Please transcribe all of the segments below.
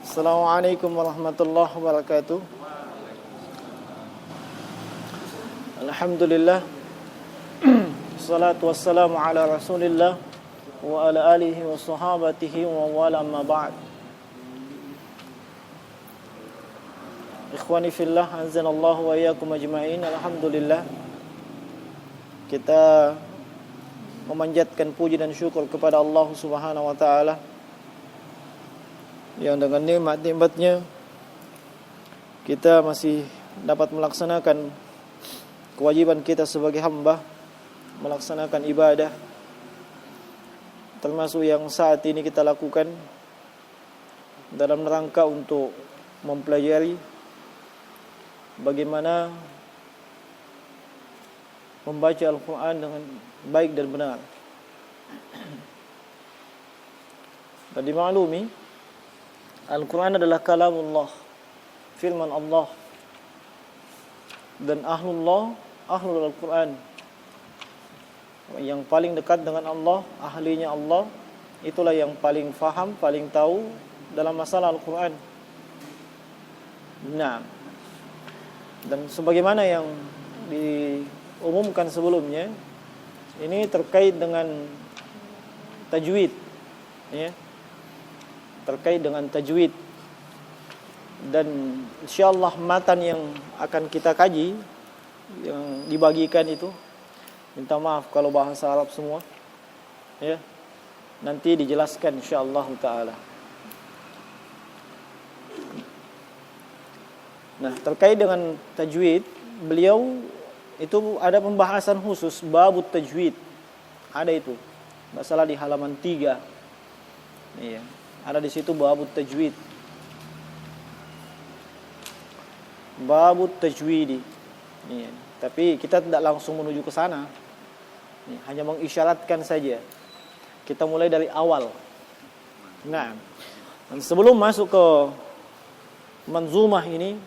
Assalamualaikum warahmatullahi wabarakatuh. Alhamdulillah. Salatu wassalamu ala Rasulillah wa ala alihi wa sahabatihi wa wala amma ba'd. Ikhwani fillah, azanallahu wa iyyakum ajma'in. Alhamdulillah. Kita memanjatkan puji dan syukur kepada Allah Subhanahu wa taala yang dengan nikmat-nikmatnya kita masih dapat melaksanakan kewajiban kita sebagai hamba, melaksanakan ibadah, termasuk yang saat ini kita lakukan dalam rangka untuk mempelajari bagaimana membaca Al-Quran dengan baik dan benar. Dan dimaklumi Al-Quran adalah kalamullah, firman Allah, dan ahlul Al-Quran, yang paling dekat dengan Allah, ahlinya Allah, itulah yang paling faham, paling tahu dalam masalah Al-Quran. Nah, dan sebagaimana yang diumumkan sebelumnya, ini terkait dengan tajwid, ya, terkait dengan tajwid. Dan insyaallah matan yang akan kita kaji, yang dibagikan itu, minta maaf kalau bahasa Arab semua, ya, nanti dijelaskan insyaallah taala. Nah, terkait dengan tajwid, beliau itu ada pembahasan khusus babut tajwid. Ada itu. Enggak salah di halaman 3. Iya. Ada di situ babut tajwid. Babut tajwidi. Iya. Tapi kita tidak langsung menuju ke sana. Hanya mengisyaratkan saja. Kita mulai dari awal. Nah, dan sebelum masuk ke manzumah ini,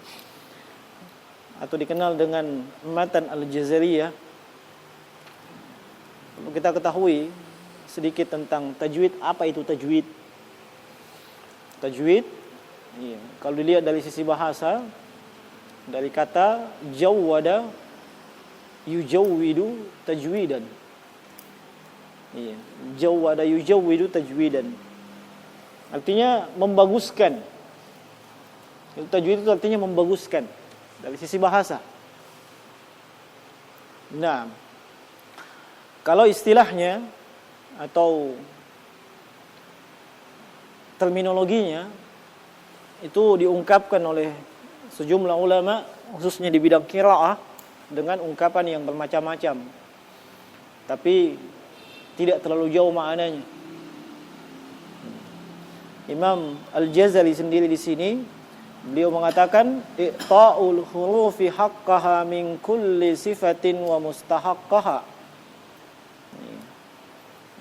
atau dikenal dengan Matan Al-Jazariyah, perlu kita ketahui sedikit tentang tajwid. Apa itu tajwid? Tajwid, iya, kalau dilihat dari sisi bahasa, dari kata jawwada yujawwidu tajwidan. Iya, jawwada yujawwidu tajwidan. Artinya membaguskan. Tajwid itu artinya membaguskan dari sisi bahasa. Nah, kalau istilahnya atau terminologinya itu diungkapkan oleh sejumlah ulama, khususnya di bidang qiraah, dengan ungkapan yang bermacam-macam, tapi tidak terlalu jauh maknanya. Imam Al-Jazari sendiri di sini, beliau mengatakan i'ta'ul hurufi haqqaha min kulli sifatin wa mustahaqqaha.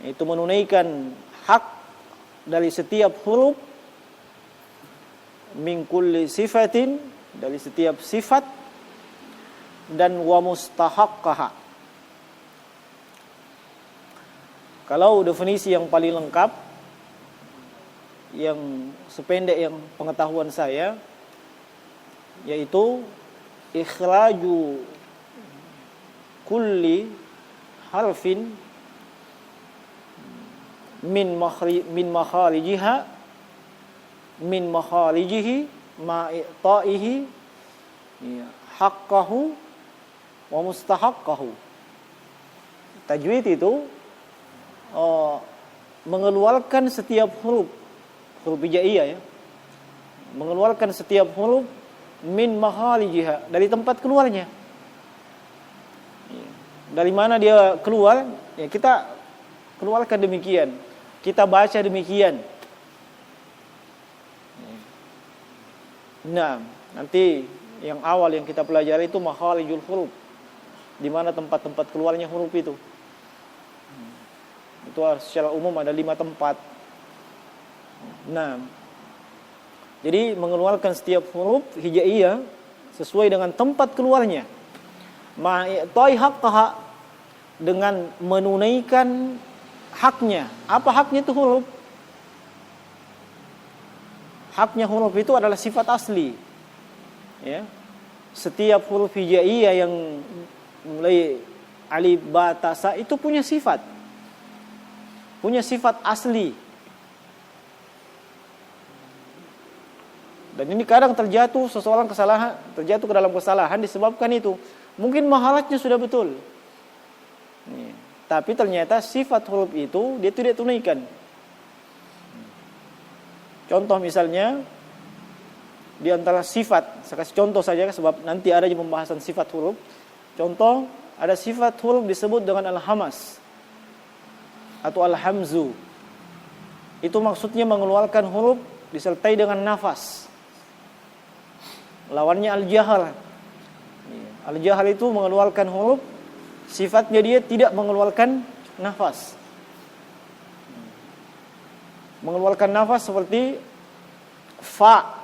Itu menunaikan hak dari setiap huruf, min kulli sifatin, dari setiap sifat, dan wa mustahaqqaha. Kalau definisi yang paling lengkap, yang sependek yang pengetahuan saya, yaitu ikhraju kulli harfin min makharijihi ma'i'ta'ihi haqqahu wa mustahaqqahu. Tajwid itu mengeluarkan setiap huruf hijaiyah, ya, mengeluarkan setiap huruf min makharijiha, dari tempat keluarnya. Dari mana dia keluar, ya, kita keluarkan demikian, kita baca demikian. Nah, nanti yang awal yang kita pelajari itu makharijul huruf, di mana tempat-tempat keluarnya huruf itu. Itu secara umum ada 5 tempat. Nah, jadi mengeluarkan setiap huruf hijaiyah sesuai dengan tempat keluarnya. Ma'i'tai haqqaha, dengan menunaikan haknya. Apa haknya itu huruf? haknya huruf itu adalah sifat asli. Ya. Setiap huruf hijaiyah yang mulai alif, ba, ta, sa itu punya sifat. Punya sifat asli. Dan ini kadang terjatuh ke dalam kesalahan disebabkan itu. Mungkin mahalatnya sudah betul. Tapi ternyata sifat huruf itu dia tidak tunaikan. Contoh misalnya di antara sifat, saya kasih contoh saja sebab nanti ada pembahasan sifat huruf. Contoh, ada sifat huruf disebut dengan al-hamas atau al-hamzu. Itu maksudnya mengeluarkan huruf disertai dengan nafas. Lawannya al-jahar. Al-jahar itu mengeluarkan huruf, sifatnya dia tidak mengeluarkan nafas. Mengeluarkan nafas seperti fa.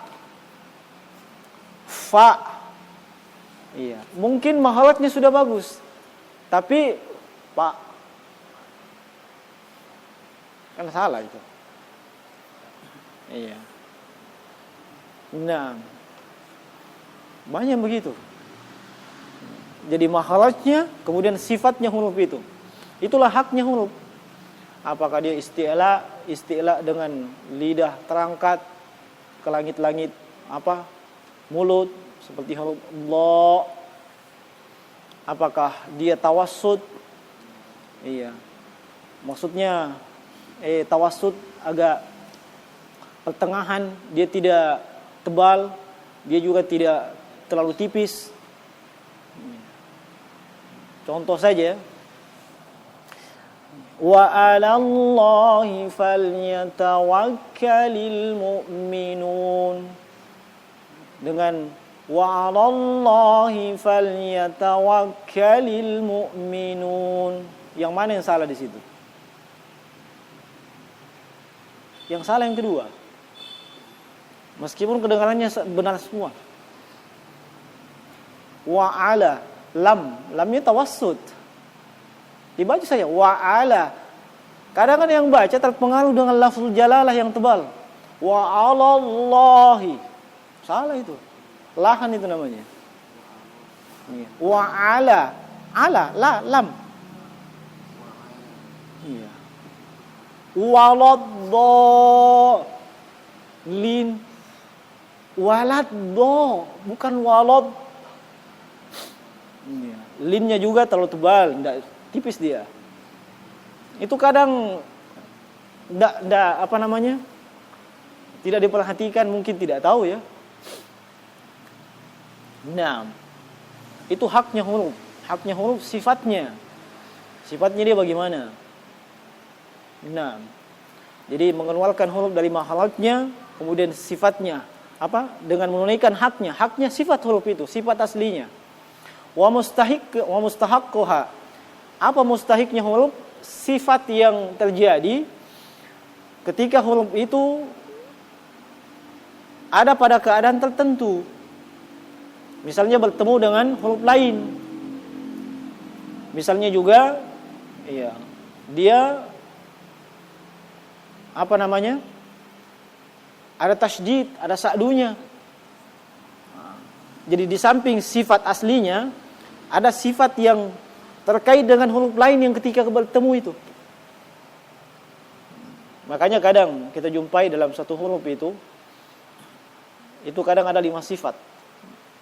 Iya, mungkin mahalatnya sudah bagus, tapi pak kan salah itu. Iya. Nah, banyak begitu. Jadi mahalatnya, kemudian sifatnya huruf itu. Itulah haknya huruf. Apakah dia isti'la dengan lidah terangkat ke langit-langit mulut seperti huruf dha. Apakah dia tawassut? Iya. Maksudnya tawassut agak pertengahan, dia tidak tebal, dia juga tidak terlalu tipis. Contoh saja, wa 'alallahi falyatawakkalul mu'minun. Dengan wa 'alallahi falyatawakkalul mu'minun. Yang mana yang salah di situ? Yang salah yang kedua. Meskipun kedengarannya benar semua. Wa 'ala, lamnya tawassut. Dibaca saja wa 'ala. Kadang-kadang yang baca terpengaruh dengan lafzul jalalah yang tebal. Wa 'alallahi. Salah itu. Lahan itu namanya. Wa 'ala. Lam. Iya. Waladhdallin. Waladdo, bukan walad. Linnya juga terlalu tebal, enggak tipis dia. Itu kadang tidak diperhatikan, mungkin tidak tahu ya. Nah, itu haknya huruf. Haknya huruf sifatnya. Sifatnya dia bagaimana? Nah, jadi mengeluarkan huruf dari mahalatnya, kemudian sifatnya dengan menunaikan haknya. Haknya sifat huruf itu, sifat aslinya. Wa mustahaqquha. Apa mustahiknya huruf? Sifat yang terjadi ketika huruf itu ada pada keadaan tertentu. Misalnya bertemu dengan huruf lain. Misalnya juga dia ada tasydid, ada sa'dunya. Jadi di samping sifat aslinya, ada sifat yang terkait dengan huruf lain yang ketika bertemu itu. Makanya kadang kita jumpai dalam satu huruf itu kadang ada 5 sifat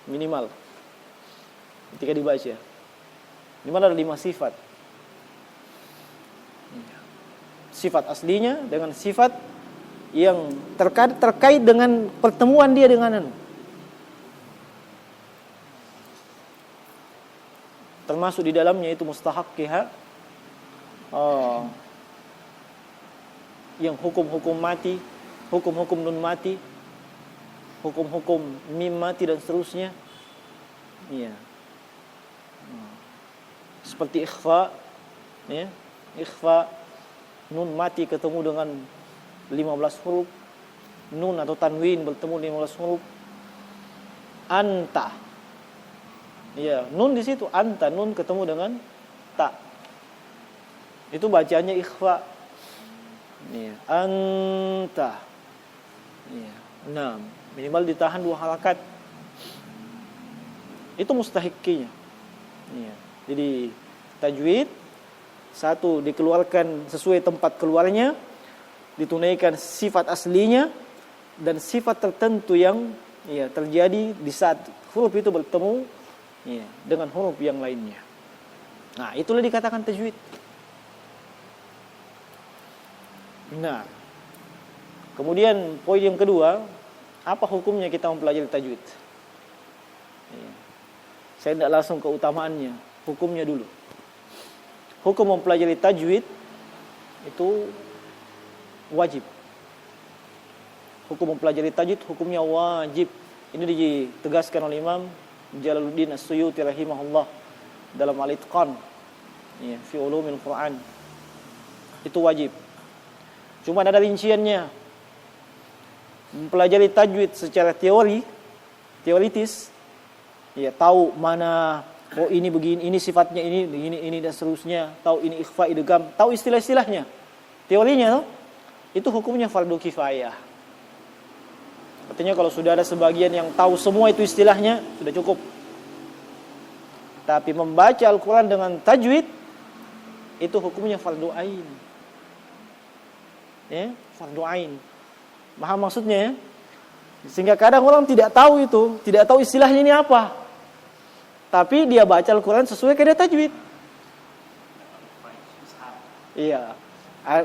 minimal ketika dibaca. Minimal ada 5 sifat. Sifat aslinya dengan sifat yang terkait dengan pertemuan dia dengan termasuk di dalamnya itu mustahaqqiha, yang hukum-hukum mati, hukum-hukum nun mati, hukum-hukum mim mati dan seterusnya. Iya. Seperti ikhfa, ya. Ikhfa nun mati ketemu dengan 15 huruf, nun atau tanwin bertemu 15 huruf. Anta. Iya, nun di situ, anta, nun ketemu dengan ta. Itu bacaannya ikhfa. Iya, anta. Iya. Nah, minimal ditahan 2 halakat. Itu mustahikinya. Iya. Jadi tajwid, 1 dikeluarkan sesuai tempat keluarnya, ditunaikan sifat aslinya, dan sifat tertentu yang terjadi di saat huruf itu bertemu dengan huruf yang lainnya. Nah, itulah dikatakan tajwid. Nah, kemudian poin yang kedua, apa hukumnya kita mempelajari tajwid? Saya tidak langsung ke utamaannya, hukumnya dulu. Hukum mempelajari tajwid itu wajib. Hukum mempelajari tajwid hukumnya wajib. Ini ditegaskan oleh Imam Jalaluddin As-Suyuti rahimahullah dalam Al-Itqan fi Ulumil Quran. Itu wajib. Cuma ada rinciannya. Mempelajari tajwid secara teoritis, tahu mana ini begini, ini sifatnya ini begini, ini dan seterusnya, tahu ini ikhfa, idgham, tahu istilah-istilahnya. Teorinya itu hukumnya fardu kifayah. Artinya kalau sudah ada sebagian yang tahu semua itu istilahnya, sudah cukup. Tapi membaca Al-Quran dengan tajwid, itu hukumnya fardu ain. Fardu ain. Paham maksudnya ya? Sehingga kadang orang tidak tahu itu, tidak tahu istilahnya ini apa. Tapi dia baca Al-Quran sesuai kaidah tajwid. Iya.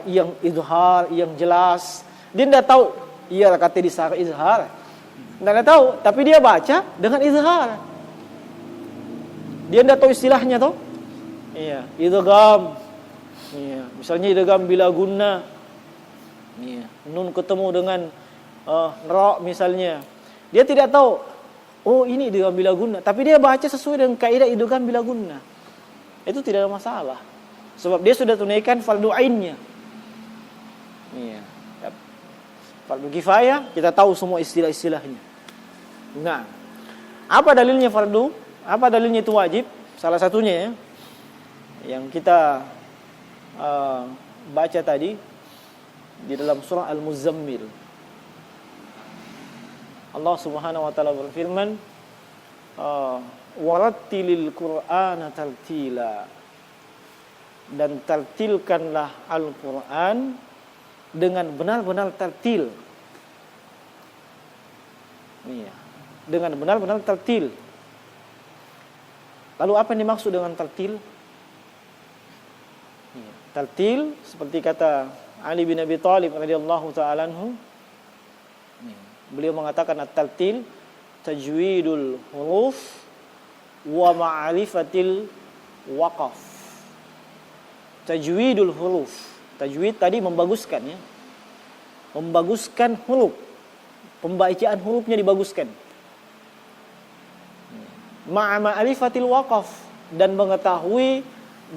Yang izhar, yang jelas. Dia tidak tahu, kata di sarah izhar. Tidak tahu, tapi dia baca dengan izhar. Dia tidak tahu istilahnya toh. Iya, idgham. Iya, misalnya idgham bila gunna. Iya, nun ketemu dengan ra misalnya. Dia tidak tahu, oh ini idgham bila gunna, tapi dia baca sesuai dengan kaidah idgham bila gunna. Itu tidak ada masalah. Sebab dia sudah tunaikan fardu ainnya. Iya. Fardu kifayah, kita tahu semua istilah-istilahnya. Nah, apa dalilnya fardu? Apa dalilnya itu wajib? Salah satunya yang kita baca tadi di dalam surah Al-Muzammil. Allah Subhanahu wa taala berfirman, "Warattilil Qur'ana tartila." Dan tartilkanlah Al-Qur'an dengan benar-benar tartil. Iya, dengan benar-benar tartil. Lalu apa yang dimaksud dengan tartil? Iya, tartil seperti kata Ali bin Abi Thalib radhiyallahu ta'ala anhu. Beliau mengatakan at-tartil tajwidul huruf wa ma'rifatil waqaf. Tajwidul huruf. Tajwid tadi membaguskan ya. Membaguskan huruf. Pembacaan hurufnya dibaguskan. Ma'a ma'rifatil waqaf, dan mengetahui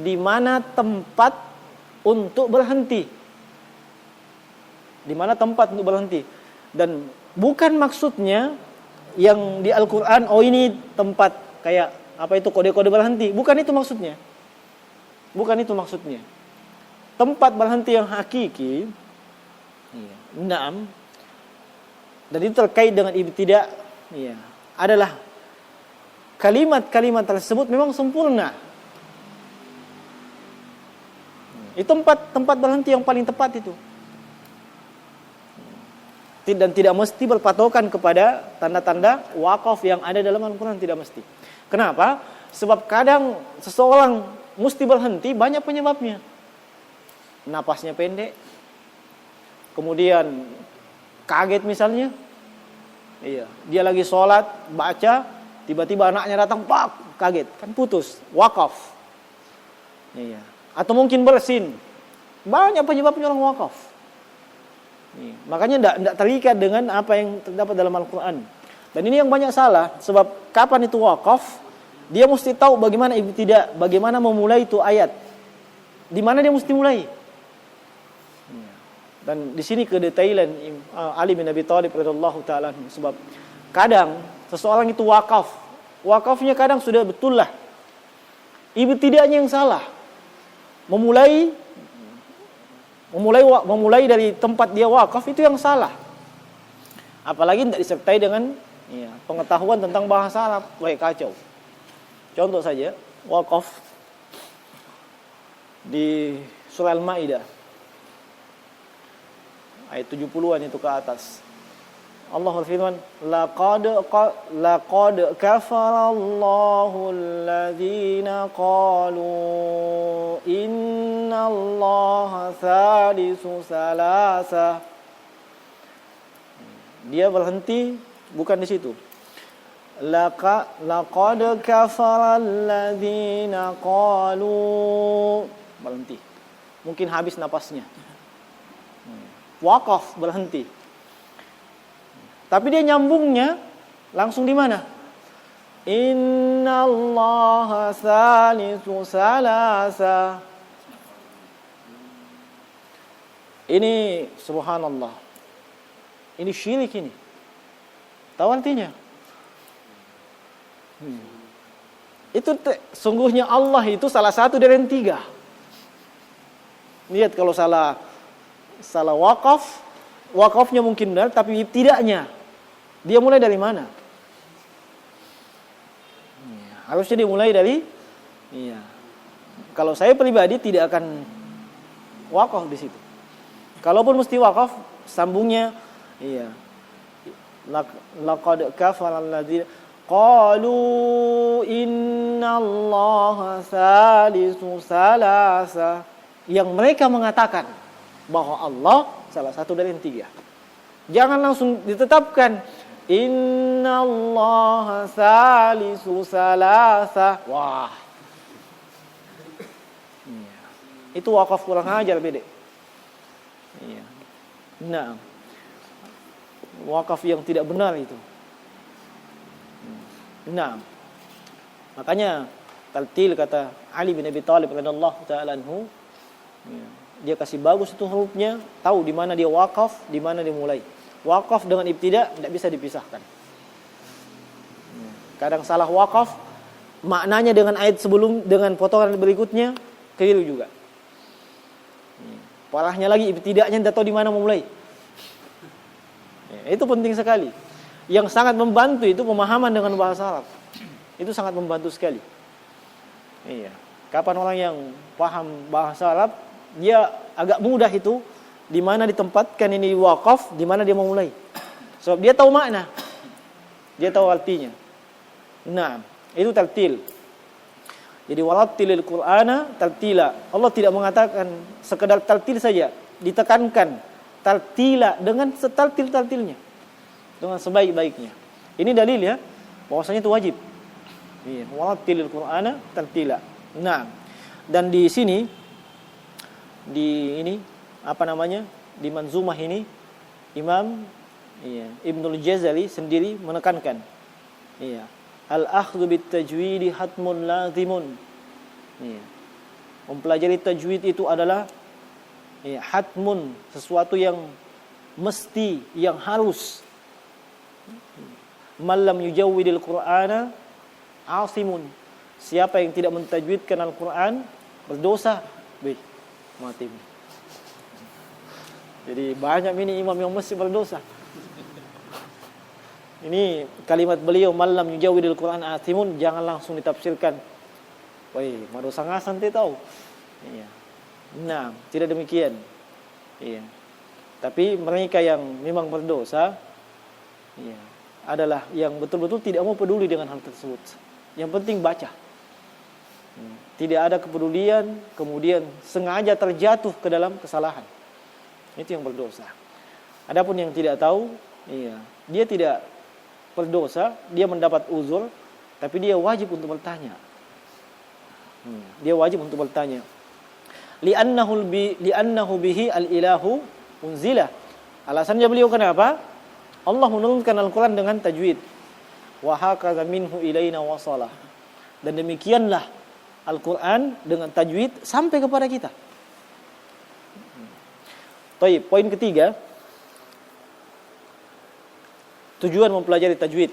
di mana tempat untuk berhenti. Di mana tempat untuk berhenti. Dan bukan maksudnya yang di Al-Qur'an ini tempat kayak apa itu kode-kode berhenti, bukan itu maksudnya. Bukan itu maksudnya. Tempat berhenti yang hakiki, dan itu terkait dengan ibtida, adalah kalimat-kalimat tersebut memang sempurna. Itu tempat berhenti yang paling tepat itu. Dan tidak mesti berpatokan kepada tanda-tanda wakaf yang ada dalam Al-Quran, tidak mesti. Kenapa? Sebab kadang seseorang mesti berhenti, banyak penyebabnya. Napasnya pendek, kemudian kaget misalnya. Dia lagi sholat, baca, tiba-tiba anaknya datang, pak, kaget, kan putus, wakaf. Atau mungkin bersin. Banyak penyebabnya orang wakaf. Makanya tidak terikat dengan apa yang terdapat dalam Al-Quran. Dan ini yang banyak salah. Sebab kapan itu wakaf, dia mesti tahu bagaimana ibtidah, bagaimana memulai itu ayat, di mana dia mesti mulai. Dan di sini kedetailan Ali bin Abi Thalib radhiyallahu ta'ala. Sebab kadang seseorang itu wakafnya kadang sudah betul lah, ibtidahnya yang salah. Memulai dari tempat dia wakaf itu yang salah. Apalagi tidak disertai dengan pengetahuan tentang bahasa Arab, baik kacau. Contoh saja, waqaf di surah Al-Maidah ayat 70-an itu ke atas. Allah berfirman, laqad kafara Allahu alladhina qalu innallaha thalithu salasa. Dia berhenti bukan di situ. Laqad kafara alladhina qalu, berhenti. Mungkin habis napasnya. Waqaf, berhenti. Tapi dia nyambungnya langsung di mana? Innallaha thalithu salasa. Ini subhanallah. Ini syirik ini. Tahu artinya? Itu sungguhnya Allah itu salah satu dari yang tiga. Lihat kalau salah wakaf, wakafnya mungkin benar tapi tidaknya. Dia mulai dari mana? Harusnya dimulai dari Kalau saya pribadi tidak akan wakaf di situ. Kalaupun mesti wakaf, sambungnya laqad kafara alladziina qalu innallaha tsalitsu salasa. Yang mereka mengatakan bahwa Allah salah satu dari yang tiga. Jangan langsung ditetapkan innallaha tsalitsu salasa. Wah. Itu wakaf kurang ajar bede. Nah, wakaf yang tidak benar itu. Nah, makanya taltil kata Ali bin Abi Thalib radhiyallahu taala anhu, dia kasih bagus itu hurufnya, tahu di mana dia wakaf, di mana dia mulai. Wakaf dengan ibtida tidak bisa dipisahkan. Kadang salah wakaf, maknanya dengan ayat sebelum dengan potongan berikutnya keliru juga. Parahnya lagi ibtidanya tidak tahu di mana mau mulai. Itu penting sekali. Yang sangat membantu itu pemahaman dengan bahasa Arab. Itu sangat membantu sekali. Kapan orang yang paham bahasa Arab, dia agak mudah itu di mana ditempatkan ini wakaf, di mana dia mau mulai. Sebab dia tahu makna. Dia tahu artinya. Nah, itu tartil. Jadi warattilil Qur'ana tartila. Allah tidak mengatakan sekedar tartil saja, ditekankan tartila dengan setartil-tartilnya. Dengan sebaik-baiknya. Ini dalil ya, bahwasanya itu wajib. Warattilil Qur'ana tartila. Nah, dan di sini di manzumah ini Imam Ibnul Jazari sendiri menekankan al-akhdhu bit tajwid hatmun lazimun. Mempelajari tajwid itu adalah hatmun, sesuatu yang mesti, yang harus. Man lam yujawwidil Qur'ana asimun. Siapa yang tidak mentajwidkan Al-Qur'an berdosa. Mati. Jadi banyak ini imam yang mesti berdosa. Ini kalimat beliau malam yujawidil Quran atimun, jangan langsung ditafsirkan. Madosa ngasan tahu. Nah, tidak demikian. Tapi mereka yang memang berdosa adalah yang betul-betul tidak mau peduli dengan hal tersebut. Yang penting baca. Tidak ada kepedulian, kemudian sengaja terjatuh ke dalam kesalahan. Itu yang berdosa. Adapun yang tidak tahu, dia tidak berdosa, dia mendapat uzur, tapi dia wajib untuk bertanya. Dia wajib untuk bertanya. Li'annahu bihi al-ilahu unzila. Alasannya beliau kenapa? Allah menurunkan Al-Quran dengan tajwid. Wa hakaza minhu ilaina wasalah. Dan demikianlah Al-Quran dengan tajwid sampai kepada kita. Baik, poin ketiga. Tujuan mempelajari tajwid.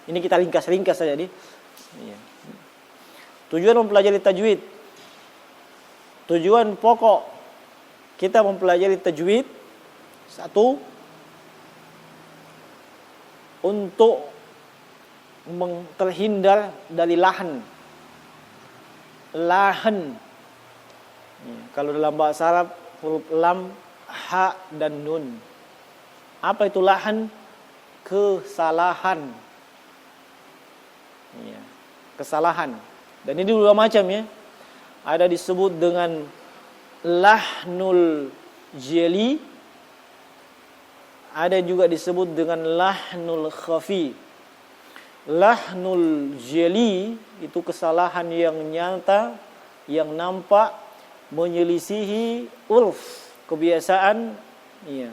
Ini kita ringkas-ringkas saja nih. Tujuan mempelajari tajwid. Tujuan pokok kita mempelajari tajwid. Satu, untuk terhindar dari lahan. Ya, kalau dalam bahasa Arab huruf lam, ha dan nun. Apa itu lahan? Kesalahan. Ya, kesalahan. Dan ini dua macam ya. Ada disebut dengan lahnul jeli, ada juga disebut dengan lahnul khafi. Lahnul jeli itu kesalahan yang nyata, yang nampak, menyelisihi urf, kebiasaan ya,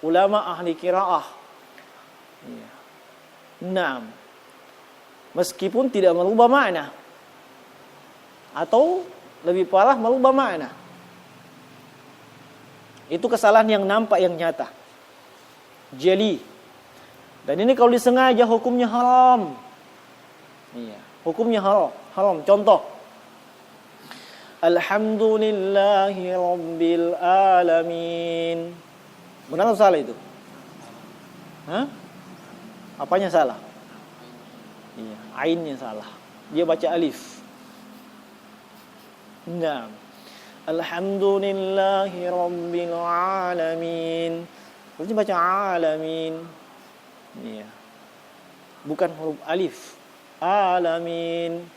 ulama ahli qiraah. Ya. Naam. Meskipun tidak merubah makna, atau lebih parah merubah makna. Itu kesalahan yang nampak, yang nyata. Jeli. Dan ini kalau disengaja hukumnya haram. Iya, hukumnya haram. Haram. Contoh. Alhamdulillahi rabbil alamin. Benar atau salah itu? Hah? Apanya salah? Iya, ainnya salah. Dia baca alif. Nah. Alhamdulillahi rabbil alamin. Harusnya baca alamin. Iya. Bukan huruf alif. Alamin.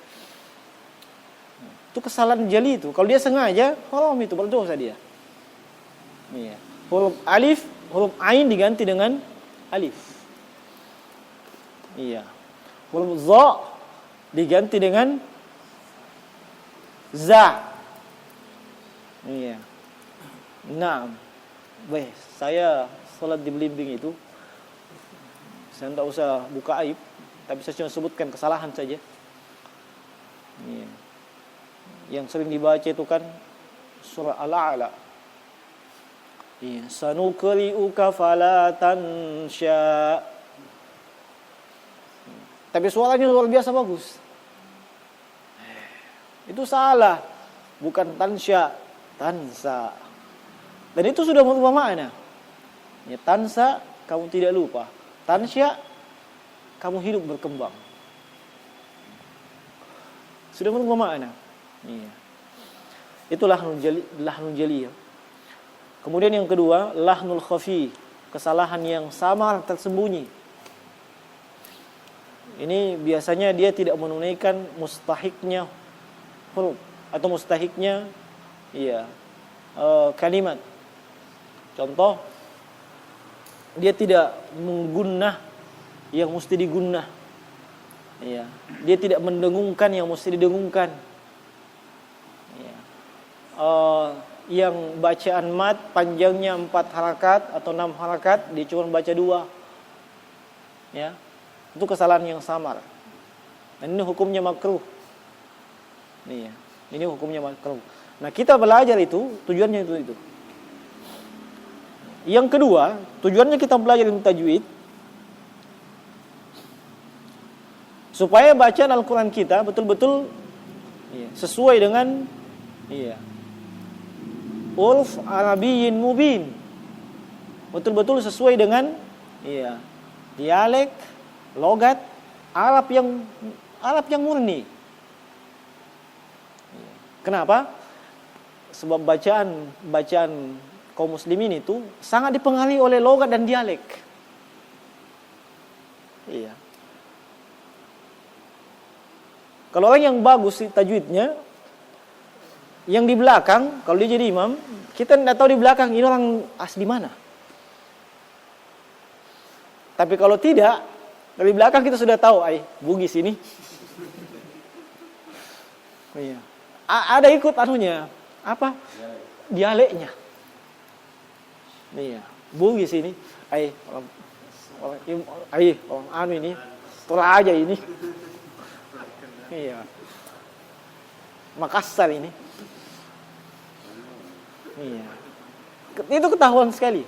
Itu kesalahan jeli itu. Kalau dia sengaja, haram itu, berdosa dia. Iya. Huruf alif, huruf ain diganti dengan alif. Iya. Huruf za diganti dengan za. Iya. Nah, baik, saya salat di Belimbing itu, saya tidak usah buka aib, tapi saya cuma sebutkan kesalahan saja. Iya. Yang sering dibaca itu kan surah Al-A'la. Iya, sanuqri'uka fala tansya. Tapi suaranya luar biasa bagus. Itu salah. Bukan tansya, tansa. Dan itu sudah merubah makna. Ya, tansa, kamu tidak lupa. Tansya, kamu hidup berkembang. Sudah merubah makna. Iya. Itu lahnul jali. Kemudian yang kedua, lahnul khafi, kesalahan yang samar tersembunyi. Ini biasanya dia tidak menunaikan mustahiknya huruf atau mustahiknya kalimat. Contoh, dia tidak menggunnah yang mesti digunnah. Iya. Dia tidak mendengungkan yang mesti didengungkan. Yang bacaan mat panjangnya 4 harakat atau 6 harakat, dia cuma baca 2. Ya. Itu kesalahan yang samar. Dan ini hukumnya makruh. Nih ya. Ini hukumnya makruh. Nah, kita belajar itu tujuannya itu. Yang kedua, tujuannya kita belajar ilmu tajwid supaya bacaan Al-Qur'an kita betul-betul sesuai dengan urf Arabiyyin mubin. Betul-betul sesuai dengan dialek, logat Arab yang murni. Kenapa? Sebab bacaan kaum muslimin itu sangat dipengaruhi oleh logat dan dialek. Iya. Kalau orang yang bagus tajwidnya, yang di belakang, kalau dia jadi imam, kita tidak tahu di belakang ini orang asli mana. Tapi kalau tidak, dari belakang kita sudah tahu, Bugis ini. Iya. Ada ikut anunya, apa? Dialeknya. Iya. Bugis ini, orang anu ini, Toraja ini. Iya. Makassar ini. Iya. Itu ketahuan sekali.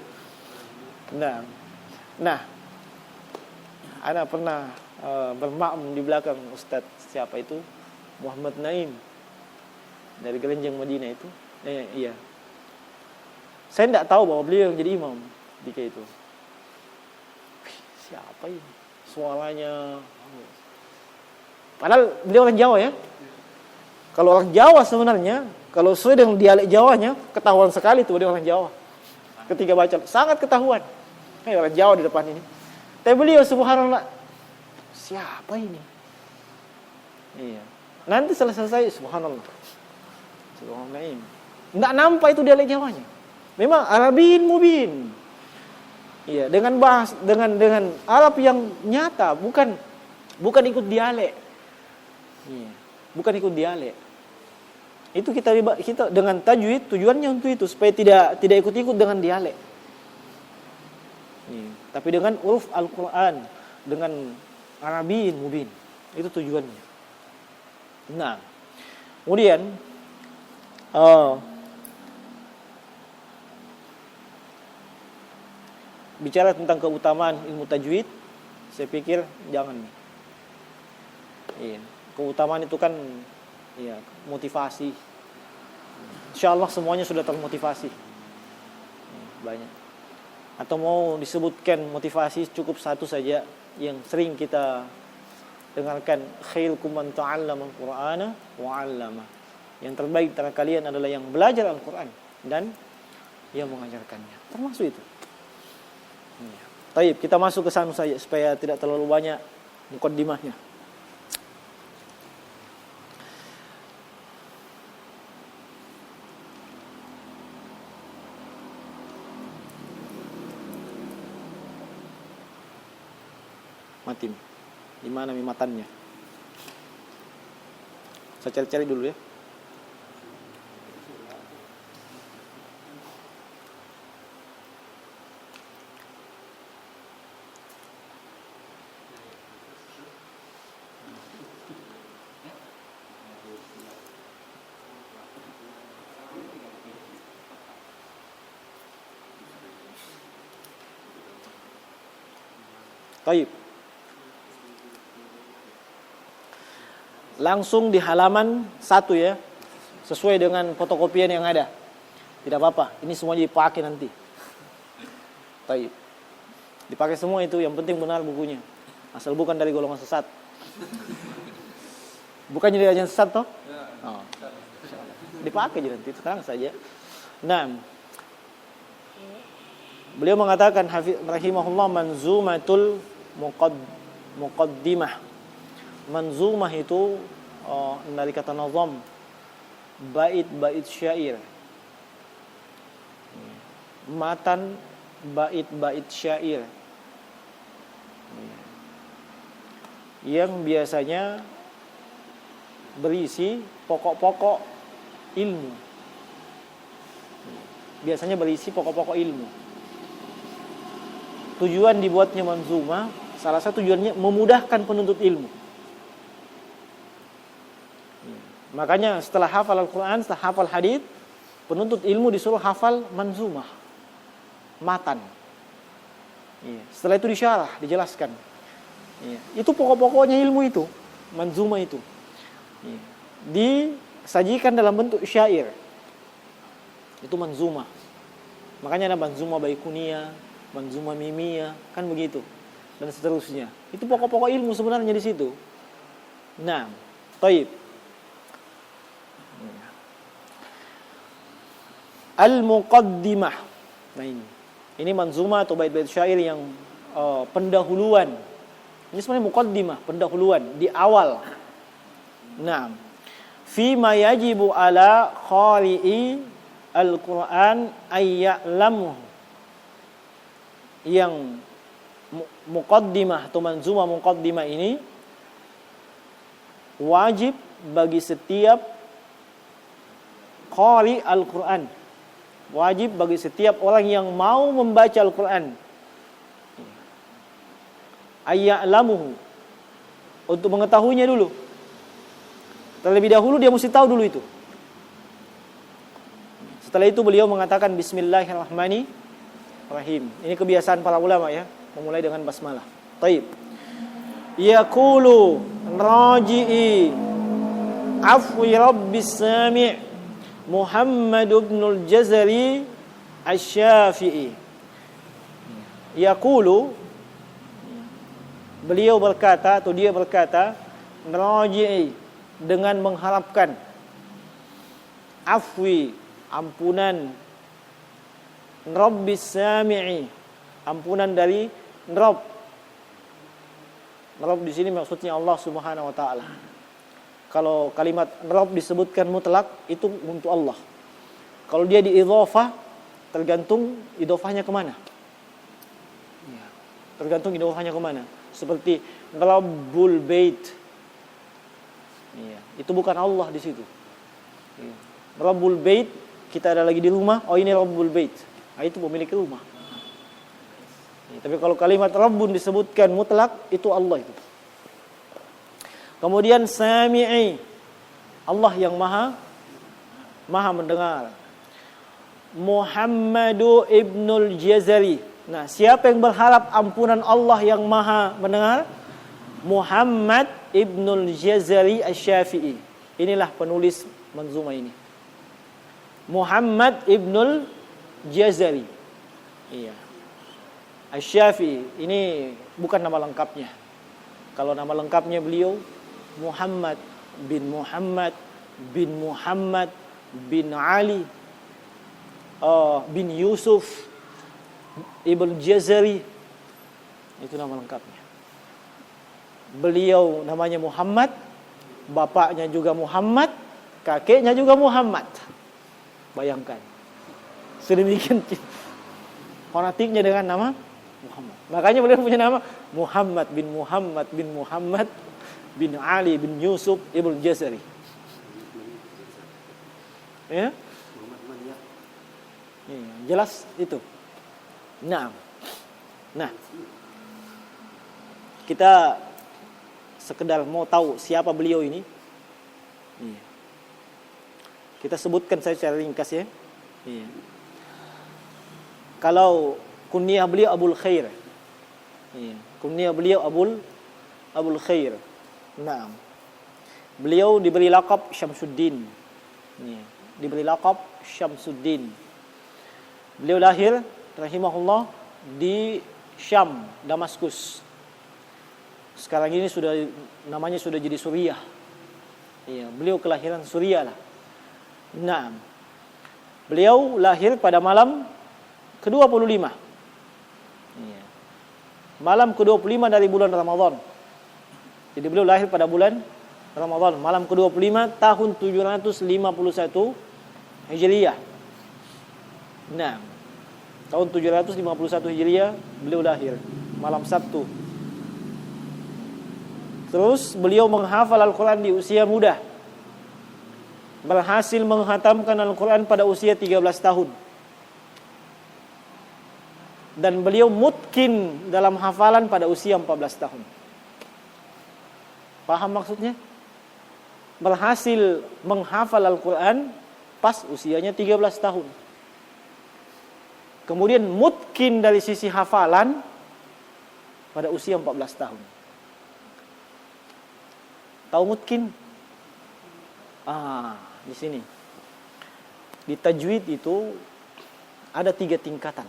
Nah, ana pernah bermakmum di belakang Ustadz siapa itu? Muhammad Naim dari Gelenjang Madinah itu. Iya. Saya tidak tahu bahwa beliau yang jadi imam ketika itu. Siapa ini? suaranya. Padahal beliau orang Jawa ya. Kalau orang Jawa sebenarnya, kalau sesuai dengan dialek Jawanya, ketahuan sekali tuh dia orang Jawa. Ketika baca, sangat ketahuan. Orang Jawa di depan ini. Tapi beliau subhanallah, siapa ini? Iya. Nanti selesai subhanallah. Subhanallah ini. Nggak nampak itu dialek Jawanya. Memang Arabiyin mubin. Iya, dengan Arab yang nyata, bukan ikut dialek. Iya, bukan ikut dialek. Itu kita dengan tajwid tujuannya untuk itu supaya tidak ikut-ikut dengan dialek. Iya, tapi dengan huruf Al-Qur'an, dengan Arabiyin mubin. Itu tujuannya. Nah, kemudian bicara tentang keutamaan ilmu tajwid, saya pikir jangan. Iya, keutamaan itu kan ya motivasi. Insyaallah semuanya sudah termotivasi. Banyak. Atau mau disebutkan motivasi cukup satu saja yang sering kita dengarkan, khairukum man ta'allama al-Qur'ana wa 'allama. Yang terbaik antara kalian adalah yang belajar Al-Qur'an dan yang mengajarkannya. Termasuk itu. Baik, kita masuk ke sana saja supaya tidak terlalu banyak mukaddimahnya. Mati. Di mana matannya? Saya cari-cari dulu ya. Baik. Langsung di halaman 1 ya. Sesuai dengan fotokopian yang ada. Tidak apa-apa, ini semua dipakai nanti. Baik. Dipakai semua itu, yang penting benar bukunya. Asal bukan dari golongan sesat. Bukannya dari ajaran sesat toh? Oh. Dipakai aja nanti, sekarang saja. Nah, beliau mengatakan rahimahullah manzumatul muqaddimah. Manzumah itu dari kata nazam, bait-bait syair. Matan bait-bait syair. Yang biasanya berisi pokok-pokok ilmu. Biasanya berisi pokok-pokok ilmu. Tujuan dibuatnya manzumah, salah satu tujuannya memudahkan penuntut ilmu. Makanya setelah hafal Al-Quran, setelah hafal hadits, penuntut ilmu disuruh hafal manzumah, matan. Setelah itu disyarah, dijelaskan. Itu pokok-pokoknya ilmu itu, manzumah itu. Disajikan dalam bentuk syair. Itu manzumah. Makanya ada manzumah Baikuniyah, manzumah Mimiyah, kan begitu. Dan seterusnya. Itu pokok-pokok ilmu sebenarnya di situ. Nah, taib. Al-Muqaddimah. Nah ini manzumah atau bait-bait syair yang pendahuluan. Ini sebenarnya muqaddimah, pendahuluan di awal. Nah, fi ma yajibu ala qari'i al-Qur'an ayya'lamu. Yang muqaddimah atau manzumah muqaddimah ini wajib bagi setiap qari al-Qur'an. Wajib bagi setiap orang yang mau membaca Al-Quran. Ayya'lamuhu. Untuk mengetahuinya dulu. Terlebih dahulu dia mesti tahu dulu itu. Setelah itu beliau mengatakan Bismillahirrahmanirrahim. Ini kebiasaan para ulama ya, memulai dengan basmalah. Taib. Yaqulu raji'i afwi rabbis sami' Muhammad ibn al-Jazari Asy-Syafi'i. Yaqulu, beliau berkata atau dia berkata, raji'i, dengan mengharapkan afwi, ampunan, Rabbis sami'i, ampunan dari Rabb. Rabb di sini maksudnya Allah Subhanahu wa taala. Kalau kalimat Rabb disebutkan mutlak itu untuk Allah. Kalau dia diidhafah, tergantung idhafahnya kemana. Ya, tergantung idhafahnya kemana. Seperti Rabbul Bait. Ya, itu bukan Allah di situ. Ya. Rabbul Bait, kita ada lagi di rumah, oh ini Rabbul Bait. Nah, itu pemilik rumah. Ya, tapi kalau kalimat Rabbun disebutkan mutlak, itu Allah itu. Kemudian Sami'i, Allah yang maha mendengar. Muhammadu ibnul Jazari. Nah, siapa yang berharap ampunan Allah yang maha mendengar? Muhammad ibnul Jazari Asy-Syafi'i. Inilah penulis manzumah ini. Muhammad ibnul Jazari. Iya. Asy-Syafi'i. Ini bukan nama lengkapnya. Kalau nama lengkapnya beliau Muhammad bin Muhammad bin Muhammad bin Ali bin Yusuf Ibn Jazari. Itu nama lengkapnya. Beliau namanya Muhammad, bapaknya juga Muhammad, kakeknya juga Muhammad. Bayangkan. Sedemikian fanatiknya dengan nama Muhammad. Makanya beliau punya nama Muhammad bin Muhammad bin Muhammad bin Ali bin Yusuf Ibn Jazari. Ya? Jelas itu. Nah, kita sekedar mau tahu siapa beliau ini. Kita sebutkan saya secara ringkas ya. Kalau kunyah beliau Abul Khair. Kunyah beliau Abul Khair. Nah, beliau diberi lakab Syamsuddin. Diberi lakab Syamsuddin. Beliau lahir rahimahullah di Syam, Damaskus. Sekarang ini namanya sudah jadi Suriah. Iya, beliau kelahiran Suriah lah. Nah, beliau lahir pada malam ke-25. Iya. Malam ke-25 dari bulan Ramadan. Jadi beliau lahir pada bulan Ramadan, malam ke-25 tahun 751 Hijriah. Nah, tahun 751 Hijriah beliau lahir, malam Sabtu. Terus beliau menghafal Al-Quran di usia muda. Berhasil menghatamkan Al-Quran pada usia 13 tahun. Dan beliau mutkin dalam hafalan pada usia 14 tahun. Paham maksudnya? Berhasil menghafal Al-Quran pas usianya 13 tahun. Kemudian mutkin dari sisi hafalan pada usia 14 tahun. Tahu mutkin? Di sini. Di tajwid itu ada 3 tingkatan.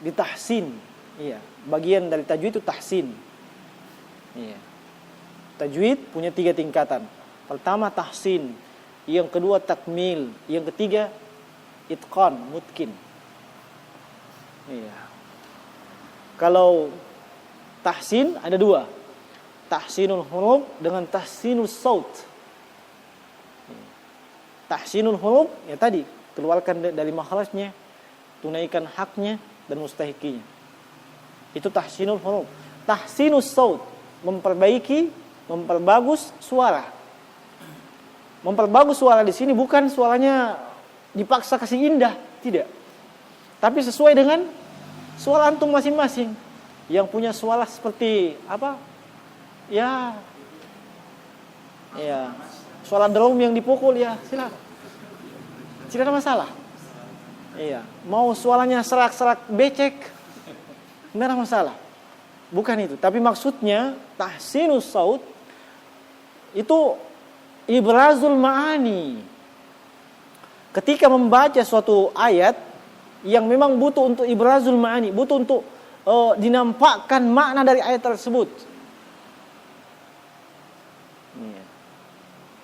Di tahsin, bagian dari tajwid itu tahsin. Tajwid punya 3 tingkatan. Pertama tahsin, yang kedua takmil, yang ketiga itqan, mutkin. Kalau tahsin ada 2. Tahsinul huruf dengan tahsinul saut. Tahsinul huruf ya tadi, keluarkan dari makhrajnya, tunaikan haknya dan mustahikinya. Itu tahsinul huruf. Tahsinus saut, memperbaiki, memperbagus suara. Memperbagus suara di sini bukan suaranya dipaksa kasih indah, tidak. Tapi sesuai dengan suara antum masing-masing. Yang punya suara seperti apa? Ya. Suara drum yang dipukul ya, silakan. Tidak ada masalah. Mau suaranya serak-serak becek, tidak ada masalah. Bukan itu, tapi maksudnya tahsinus saut itu ibrazul ma'ani. Ketika membaca suatu ayat, yang memang butuh untuk ibrazul ma'ani, butuh untuk dinampakkan makna dari ayat tersebut.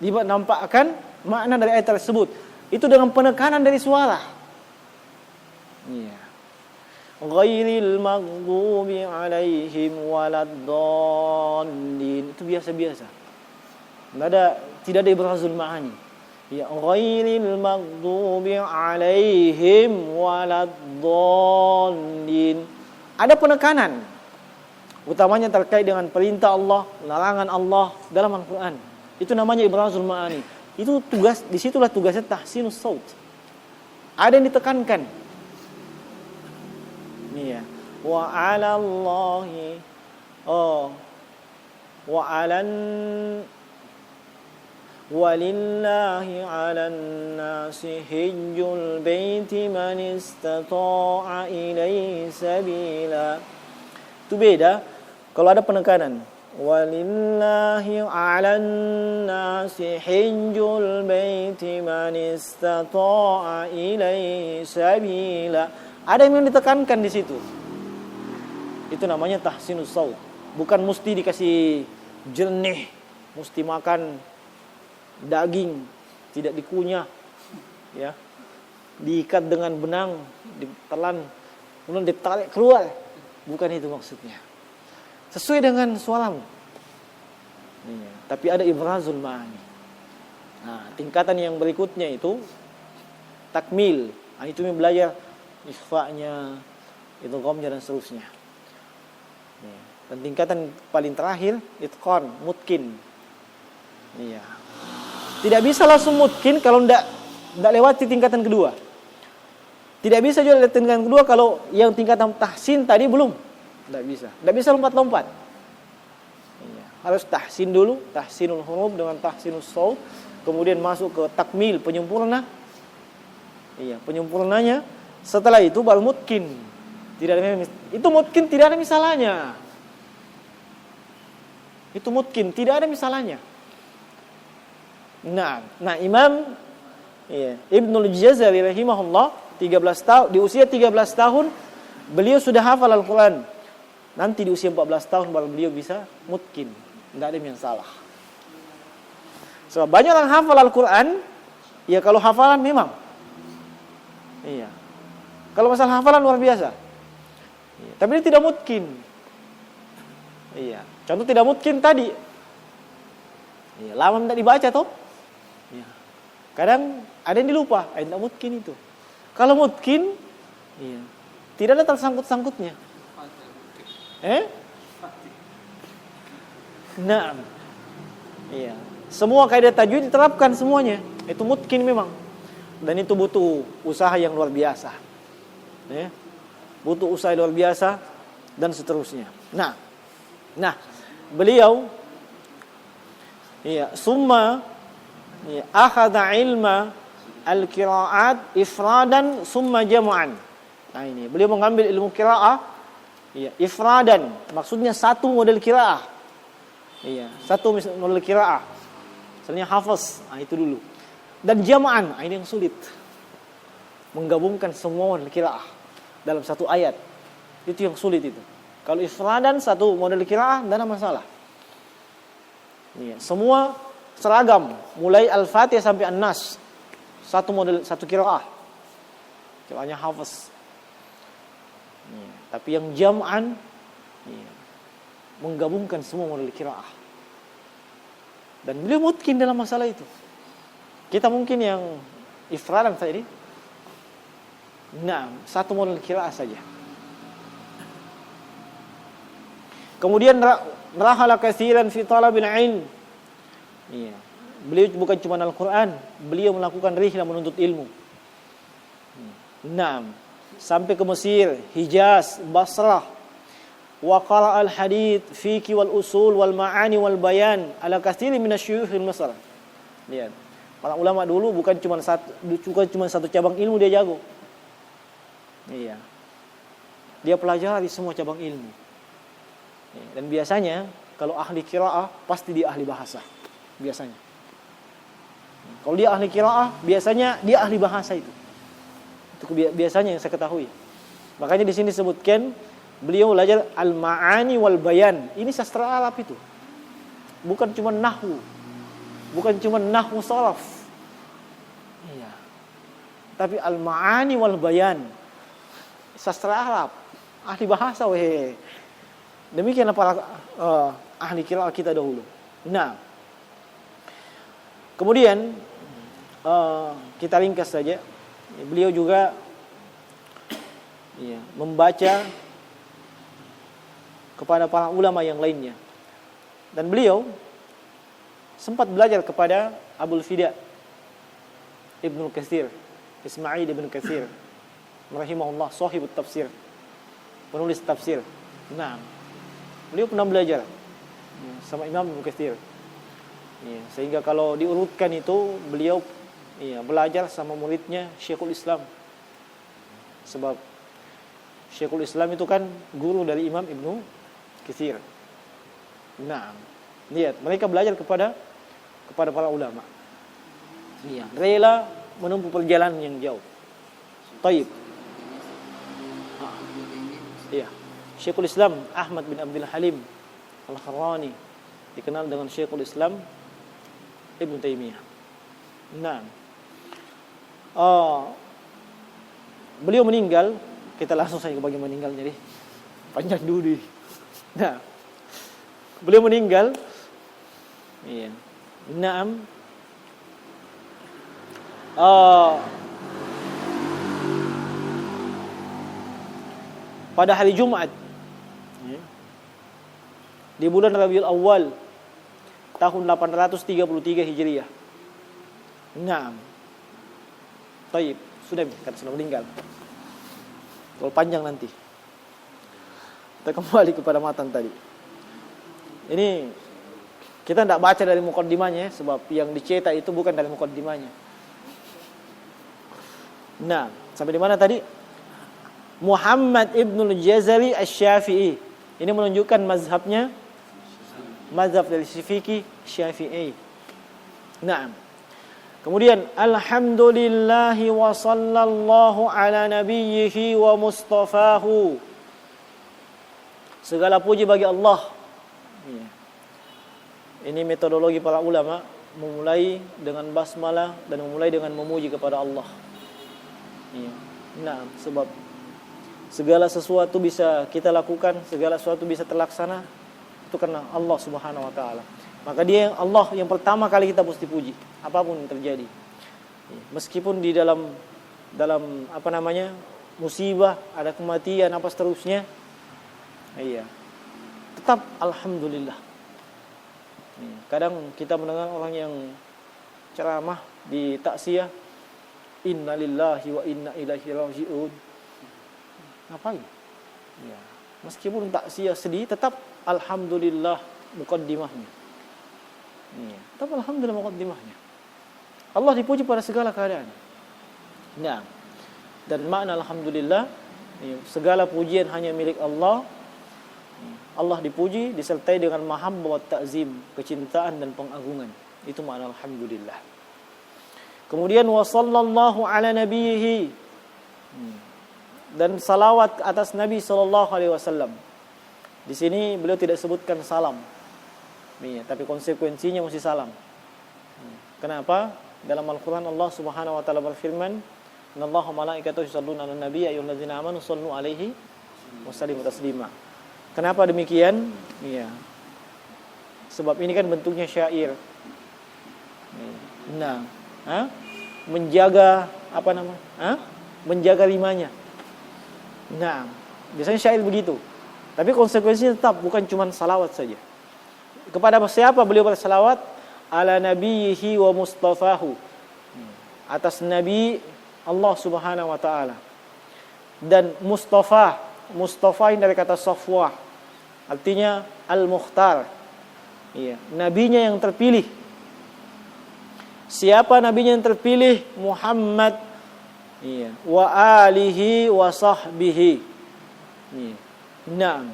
Dinampakkan makna dari ayat tersebut. Itu dengan penekanan dari suara. Ghairil maghdubi alaihim waladdallin. Itu biasa-biasa. Tidak ada ibrazul ma'ani. Ya, ghairil maghdubi alaihim waladdallin. Ada penekanan, utamanya terkait dengan perintah Allah, larangan Allah dalam Al-Quran. Itu namanya ibrazul ma'ani. Itu tugas, disitulah tugasnya tahsinus saut. Ada yang ditekankan. Iya. Wa 'alallahi wa 'alan walillahi 'alan nasi hijjul baiti man istata'a ilaihi sabila. Itu beda kalau ada penekanan. Walillahi 'alan nasi hijjul baiti man istata'a ilaihi sabila. Ada yang ditekankan di situ. Itu namanya tahsinus saut. Bukan mesti dikasih jernih, mesti makan daging, tidak dikunyah, ya, diikat dengan benang, ditelan, kemudian ditarik keluar. Bukan itu maksudnya. Sesuai dengan suaramu. Ya, tapi ada ibrazul ma'ani. Nah, tingkatan yang berikutnya itu takmil. Nah, itu yang belajar ikhfa'nya, idghamnya dan seterusnya. Ya. Dan tingkatan paling terakhir itqan, mutkin. Iya. Tidak bisa langsung mutkin kalau tidak lewati tingkatan kedua. Tidak bisa juga lewati tingkatan kedua kalau yang tingkatan tahsin tadi belum. Tidak bisa. Tidak bisa lompat-lompat. Iya. Harus tahsin dulu, tahsinul huruf dengan tahsinus saut, kemudian masuk ke takmil, penyempurna. Iya, penyempurnanya. Setelah itu baru mutkin. Itu mutkin tidak ada misalnya. Itu mutkin tidak ada misalnya. Nah Imam Ibnul Jazari rahimahullah 13 tahun, di usia 13 tahun beliau sudah hafal Al-Quran. Nanti di usia 14 tahun baru beliau bisa mutkin. Tidak ada yang salah. Sebab banyak orang hafal Al-Quran, ya kalau hafalan memang. Iya. Kalau masalah hafalan luar biasa. Iya. Tapi dia tidak mutkin. Iya. Contoh tidak mutkin tadi. Iya. Lama tidak dibaca toh. Iya. Kadang ada yang dilupa. Tidak mutkin itu. Kalau mutkin, iya, tidak ada tersangkut-sangkutnya. Nah. Iya. Semua kaidah tajwid diterapkan semuanya. Itu mutkin memang. Dan itu butuh usaha yang luar biasa. Ya. Butuh usaha luar biasa dan seterusnya. Nah, beliau summa akhadha ilma al-qira'at ifradan summa jam'an. Nah ini, beliau mengambil ilmu qira'ah ifradan, maksudnya satu model qira'ah. Iya, satu model qira'ah. Misalnya hafaz, itu dulu. Dan jam'an, ini yang sulit. Menggabungkan semua model qira'ah dalam satu ayat. Itu yang sulit itu. Kalau ifradan satu model qira'ah, tidak ada masalah. Iya, semua seragam, mulai Al-Fatihah sampai An-Nas. Satu model, satu qira'ah. Qira'ahnya hafaz. Iya, tapi yang jam'an menggabungkan semua model qira'ah. Dan beliau mungkin dalam masalah itu. Kita mungkin yang ifradan saja ini. Nah, satu model qira'ah saja. Kemudian rahala katsiran fi talabil ilm. Iya. Beliau bukan cuma Al-Qur'an, beliau melakukan rihlah menuntut ilmu. Nah, sampai ke Mesir, Hijaz, Basrah. Wa qara al-hadits, fiqh wal usul wal ma'ani wal bayan ala katsirin min asy-syuyukh Mesir. Lihat. Para ulama dulu bukan cuma satu cabang ilmu dia jago. Iya. Dia pelajari semua cabang ilmu. Dan biasanya kalau ahli qiraah pasti dia ahli bahasa. Biasanya. Kalau dia ahli qiraah, biasanya dia ahli bahasa itu. Itu Itu biasanya yang saya ketahui. Makanya di sini disebutkan beliau belajar al-ma'ani wal bayan. Ini sastra Arab itu. Bukan cuma nahwu. Bukan cuma nahwu salaf. Iya. Tapi al-ma'ani wal bayan. Sastra Arab. Ahli bahasa weh. Demikian para ahli qiraah kita dahulu. Nah. Kemudian kita ringkas saja. Beliau juga membaca kepada para ulama yang lainnya. Dan beliau sempat belajar kepada Abul Fida Ibnu Katsir, Ismail Ibnu Katsir rahimahullah, sahibut tafsir, penulis tafsir. Nah, beliau pernah belajar sama Imam Ibnu Katsir. Sehingga kalau diurutkan itu beliau belajar sama muridnya Syekhul Islam. Sebab Syekhul Islam itu kan guru dari Imam Ibnu Katsir. Nah, lihat mereka belajar kepada para ulama. Rela menempuh perjalanan yang jauh. Taib. Syekhul Islam Ahmad bin Abdul Halim Al-Harrani dikenal dengan Syekhul Islam Ibnu Taimiyah. Nah, beliau meninggal. Kita langsung saja ke bagian meninggal, jadi panjang dulu. Nah, beliau meninggal. Naam. Pada hari Jumat di bulan Rabiul Awal tahun 833 Hijriah. Naam. Taib, sudah meninggal. Kalau panjang nanti. Kita kembali kepada matan tadi. Ini kita tidak baca dari mukaddimahnya, sebab yang dicetak itu bukan dari mukaddimahnya. Nah, sampai di mana tadi? Muhammad Ibnul Jazari Asy-Syafi'i. Ini menunjukkan mazhabnya, mazhab dari fikih Syafi'i. Nah, kemudian alhamdulillahi wa sallallahu ala nabiyhi wa mustafahu. Segala puji bagi Allah. Ini metodologi para ulama, memulai dengan basmalah dan memulai dengan memuji kepada Allah. Nah, sebab segala sesuatu bisa kita lakukan, segala sesuatu bisa terlaksana itu karena Allah Subhanahu wa taala. Maka dia Allah yang pertama kali kita mesti puji, apapun yang terjadi. Meskipun di dalam musibah, ada kematian apa seterusnya. Tetap alhamdulillah. Kadang kita mendengar orang yang ceramah di taksiyah, innalillahi wa inna ilaihi raji'un. Ngapain? Meskipun taksiyah sedih, tetap alhamdulillah muqaddimahnya. Tetap alhamdulillah muqaddimahnya. Allah dipuji pada segala keadaan. Nah, dan makna alhamdulillah, segala pujian hanya milik Allah. Allah dipuji disertai dengan mahabbah wa ta'zim, kecintaan dan pengagungan. Itu makna alhamdulillah. Kemudian wa sallallahu ala nabiyhi, dan salawat atas Nabi sallallahu alaihi wasallam. Di sini beliau tidak sebutkan salam. Tapi konsekuensinya mesti salam. Kenapa? Dalam Al-Qur'an Allah Subhanahu wa taala berfirman, "Innallaha wa malaikatahu yusholluna 'alan nabiy ya ayyuhallazina amanu shallu 'alaihi wa sallimu taslima." Kenapa demikian? Sebab ini kan bentuknya syair. Nah, menjaga menjaga rimanya. Nah, biasanya syair begitu. Tapi konsekuensinya tetap bukan cuma salawat saja. Kepada siapa beliau bersalawat? Ala nabiyhi wa mustafahu. Atas nabi Allah Subhanahu wa taala. Dan mustafa ini dari kata safwah. Artinya al-mukhtar. Nabinya yang terpilih. Siapa nabinya yang terpilih? Muhammad wa alihi wa sahbihi. Naam.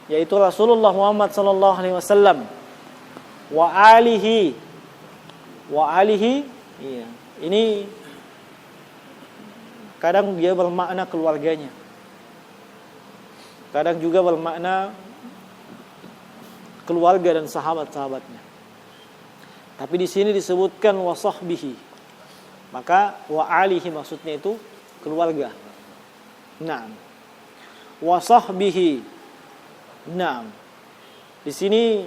Yaitu Rasulullah Muhammad sallallahu alaihi wasallam. Wa alihi. Ini kadang dia bermakna keluarganya, kadang juga bermakna keluarga dan sahabat-sahabatnya. Tapi di sini disebutkan wa sahbihi, maka wa alihi maksudnya itu keluarga. Naam. Wa sahbihi. Naam. Di sini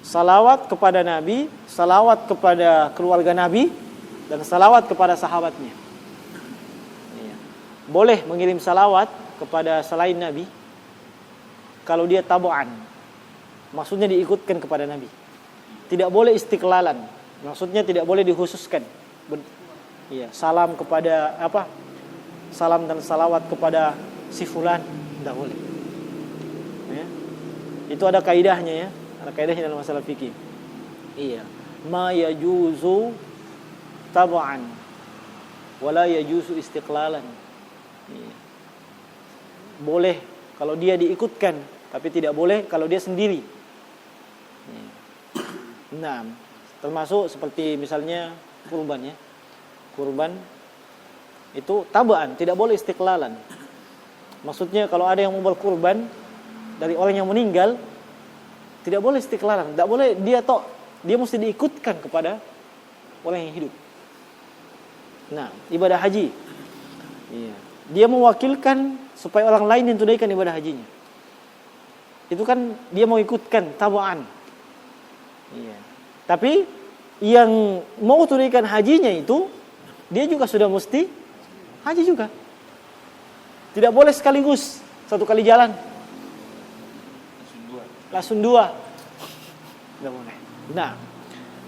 salawat kepada Nabi, salawat kepada keluarga Nabi, dan salawat kepada sahabatnya. Boleh mengirim salawat kepada selain Nabi kalau dia tabu'an, maksudnya diikutkan kepada Nabi. Tidak boleh istiqlalan, maksudnya tidak boleh dikhususkan. Salam kepada apa? Salam dan salawat kepada si fulan, tidak boleh. Ya. Itu ada kaidahnya ya. Ada kaidahnya dalam masalah fikih. Iya. Ma yajuzu tab'an wala yajuzu istiqlalan. Iya. Boleh kalau dia diikutkan, tapi tidak boleh kalau dia sendiri. Iya. Nah, termasuk seperti misalnya kurban ya. Kurban itu tab'an, tidak boleh istiqlalan. Maksudnya kalau ada yang mau berkurban dari orang yang meninggal, tidak boleh istiqlalan, tidak boleh dia mesti diikutkan kepada orang yang hidup. Nah, ibadah haji, iya, dia mewakilkan supaya orang lain yang tunaikan ibadah hajinya. Itu kan dia mau ikutkan tabu'an. Iya. Tapi yang mau tunaikan hajinya itu dia juga sudah mesti haji juga. Tidak boleh sekaligus satu kali jalan. Langsung dua. Tidak boleh. Nah,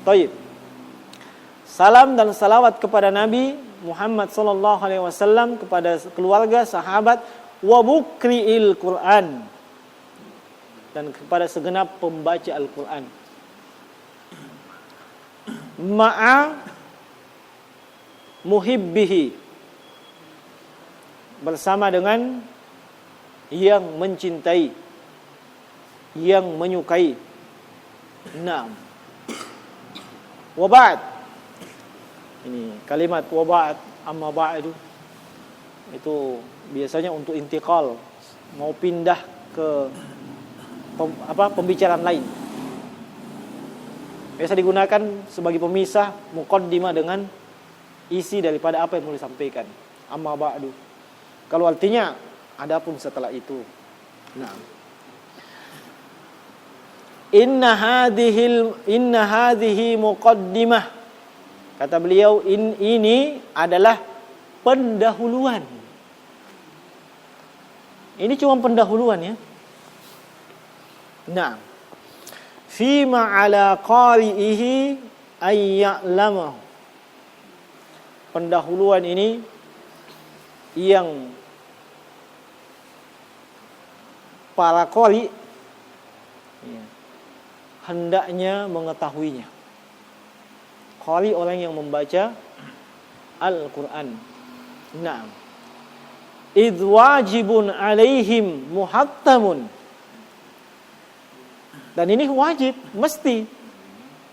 taib. Salam dan salawat kepada Nabi Muhammad sallallahu alaihi wasallam, kepada keluarga, sahabat, wa mukri'il Qur'an, dan kepada segenap pembaca Al-Qur'an. Ma'a muhibbihi, bersama dengan yang mencintai, yang menyukai. Naam. Wa ba'd. Ini kalimat wa ba'd, amma ba'du itu biasanya untuk intiqal, mau pindah ke pembicaraan lain. Biasa digunakan sebagai pemisah, muqaddimah dengan isi daripada apa yang mau disampaikan. Amma ba'du. Kalau artinya adapun setelah itu. Nah. Inna hadhihi muqaddimah. Kata beliau, ini adalah pendahuluan. Ini cuma pendahuluan ya. Nah, fima ala qari'ihi ayya'lamahu. Pendahuluan ini yang para qari hendaknya mengetahuinya. Qari orang yang membaca Al-Quran. Naam. Idh wajibun alaihim muhattamun. Dan ini wajib, mesti.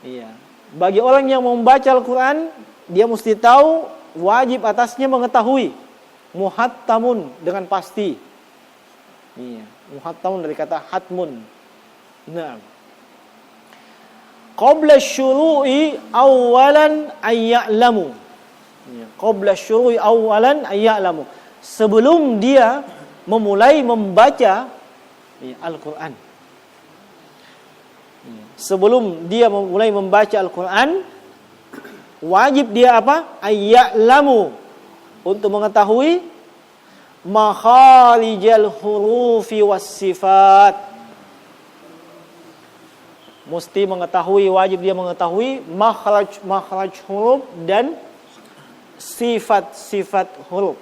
Iya. Bagi orang yang membaca Al-Quran, dia mesti tahu, wajib atasnya mengetahui. Muhattamun, dengan pasti. Iya. Muhattamun dari kata hatmun. Naam. Qabla syuru'i awalan ayya'lamu. Qabla syuru'i awalan ayya'lamu. Sebelum dia memulai membaca Al-Quran. Sebelum dia memulai membaca Al-Quran, wajib dia apa? Ayya'lamu. Untuk mengetahui makharijal hurufi was sifat. Mesti mengetahui, wajib dia mengetahui makhraj huruf dan sifat-sifat huruf.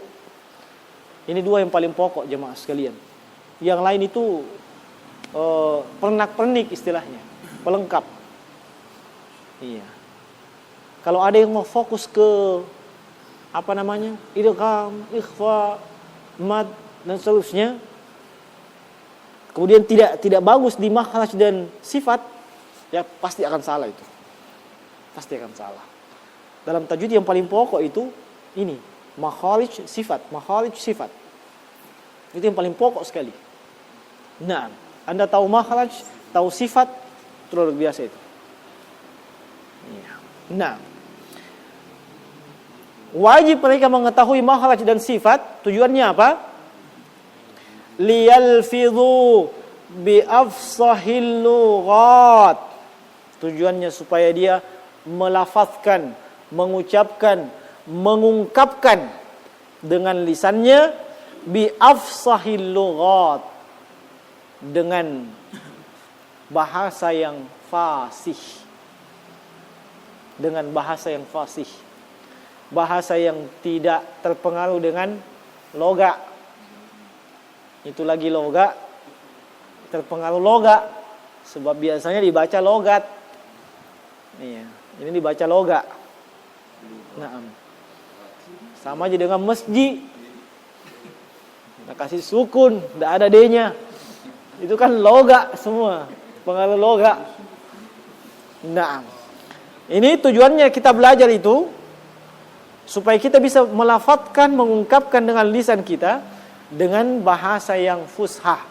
Ini dua yang paling pokok jemaah sekalian. Yang lain itu pernak-pernik istilahnya, pelengkap. Iya. Kalau ada yang mau fokus ke idgham, ikhfa, mad dan seterusnya, kemudian tidak bagus di makhraj dan sifat, ya pasti akan salah itu. Pasti akan salah. Dalam tajwid yang paling pokok itu ini, makhraj sifat. Itu yang paling pokok sekali. Nah, Anda tahu makhraj, tahu sifat, itu luar biasa itu. Nah, wajib mereka mengetahui makhraj dan sifat. Tujuannya apa? Liyalfidhu bi afsahil lughat. Tujuannya supaya dia melafazkan, mengucapkan, mengungkapkan dengan lisannya bi afsahil lughat, dengan bahasa yang fasih. Dengan bahasa yang fasih. Bahasa yang tidak terpengaruh dengan loga. Itu lagi loga, terpengaruh loga, sebab biasanya dibaca logat. Iya, ini dibaca loga. Nah, sama aja dengan masjid. Kita kasih sukun, tidak ada D-nya. Itu kan loga semua, pengaruh loga. Nah, ini tujuannya kita belajar itu supaya kita bisa melafadzkan, mengungkapkan dengan lisan kita dengan bahasa yang fushah,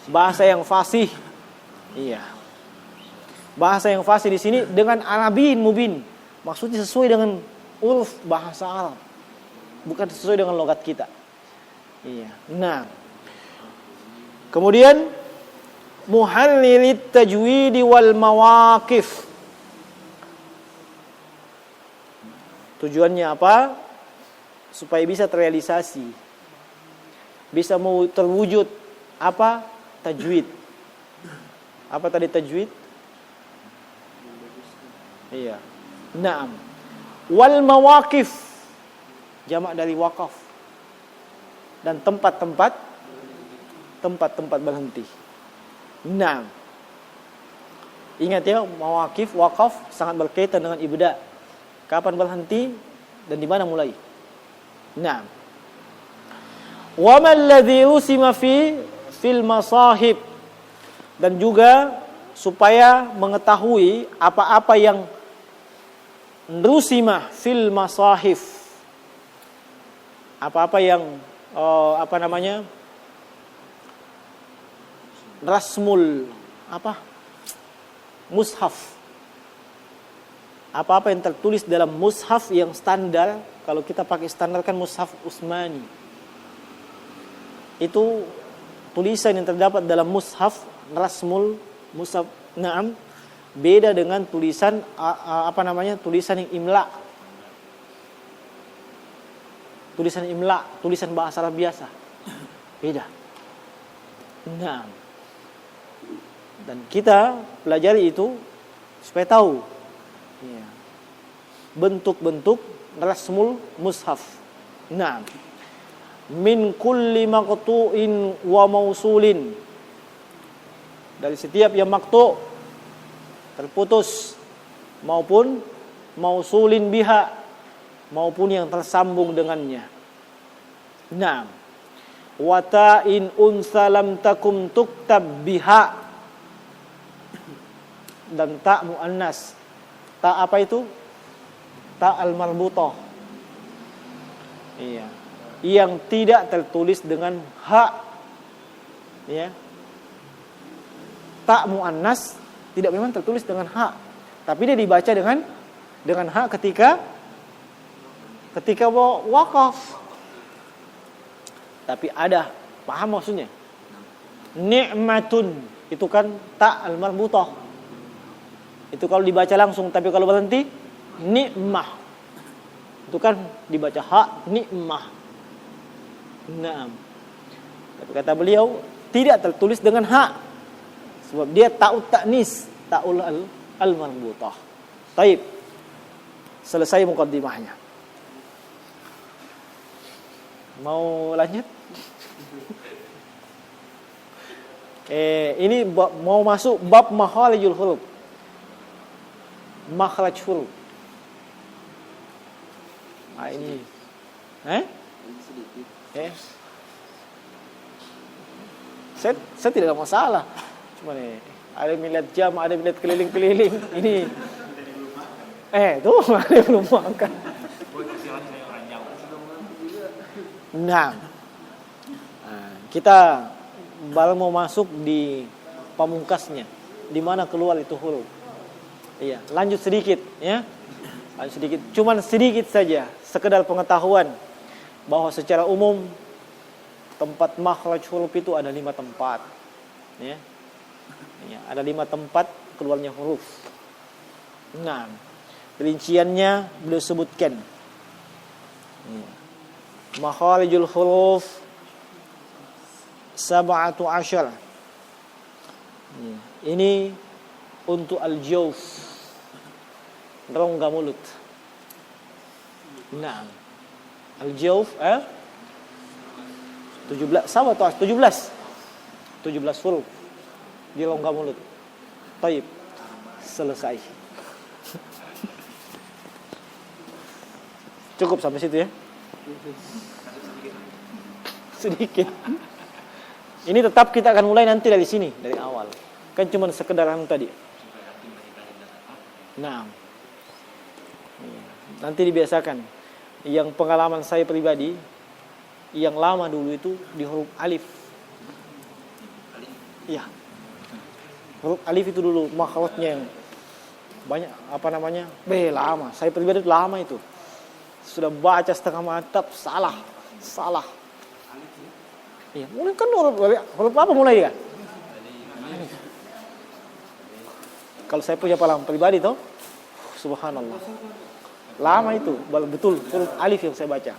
bahasa yang fasih. Iya. Bahasa yang fasih di sini dengan Arabiyin mubin. Maksudnya sesuai dengan uruf bahasa Arab. Bukan sesuai dengan logat kita. Iya. Nah, kemudian muhallilit tajwidi wal mawaqif. Tujuannya apa? Supaya bisa terrealisasi, bisa mau terwujud apa? Tajwid. Apa tadi tajwid? Iya. Naam. Wal mawaqif, jamak dari waqaf. Dan tempat-tempat berhenti. Naam. Ingat ya, mawaqif, waqaf sangat berkaitan dengan ibda. Kapan berhenti dan di mana mulai. Naam. Wa man ladzi usima fil masahib, dan juga supaya mengetahui apa-apa yang rusima fil masahif, apa-apa yang rasmul mushaf, apa-apa yang tertulis dalam mushaf yang standar. Kalau kita pakai standar kan mushaf Utsmani. Itu tulisan yang terdapat dalam mushaf rasmul mushaf. Naam, beda dengan tulisan tulisan yang imla. Tulisan imla, tulisan bahasa Arab biasa. Beda. Naam. Dan kita pelajari itu supaya tahu bentuk-bentuk rasmul mushaf. Naam. Min kulli maqtu'in wa mausulin, dari setiap yang maqtu' terputus, maupun mausulin biha, maupun yang tersambung dengannya. Naam. Wa ta'in unsa lam takum tuktab biha, dan ta' muannas. Ta' apa itu? Ta' al-marbutah. Iya. Yang tidak tertulis dengan ha. Ya. Ta' muannas tidak memang tertulis dengan ha, tapi dia dibaca dengan ha ketika waqaf. Tapi ada, paham maksudnya? Ni'matun itu kan ta' al-marbutah. Itu kalau dibaca langsung, tapi kalau berhenti ni'mah. Itu kan dibaca ha, ni'mah. Naam. Tapi kata beliau tidak tertulis dengan ha, sebab dia ta'ut ta'nis, ta'ul al-marbutah. Baik. Selesai muqaddimahnya. Mau lanjut? Ini mau masuk bab makharijul huruf. Makhraj huruf. Nah, ini. Saya tidak ada masalah. Cuma nih, ada yang melihat jam, ada yang melihat keliling-keliling. Ini, tuh ada yang belum makan. Nah, kita baru mau masuk di pamungkasnya, di mana keluar itu huruf. Iya, lanjut sedikit, ya. Lanjut sedikit, cuman sedikit saja, sekedar pengetahuan bahwa secara umum tempat makhraj huruf itu ada 5 tempat, ya. Ya, ada 5 tempat keluarnya huruf. Nah, rinciannya beliau sebutkan. Ya. Makharijul huruf 17. Ya. Ini untuk al-jawf, rongga mulut. Nah, al-jawf 17 sama atau 17 huruf di rongga mulut. Taib, selesai. Cukup sampai situ ya. Sedikit. Ini tetap kita akan mulai nanti dari sini, dari awal. Kan cuma sekedar tadi. Nah, nanti dibiasakan. Yang pengalaman saya pribadi, yang lama dulu itu di huruf alif. Iya. Huruf alif itu dulu makhrajnya yang banyak lama. Saya pribadi itu lama itu. Sudah baca setengah mantap, salah. Iya, mulai kan huruf apa mulai ya? Kalau saya punya pengalaman pribadi tuh, subhanallah. Lama itu, betul huruf alif yang saya baca.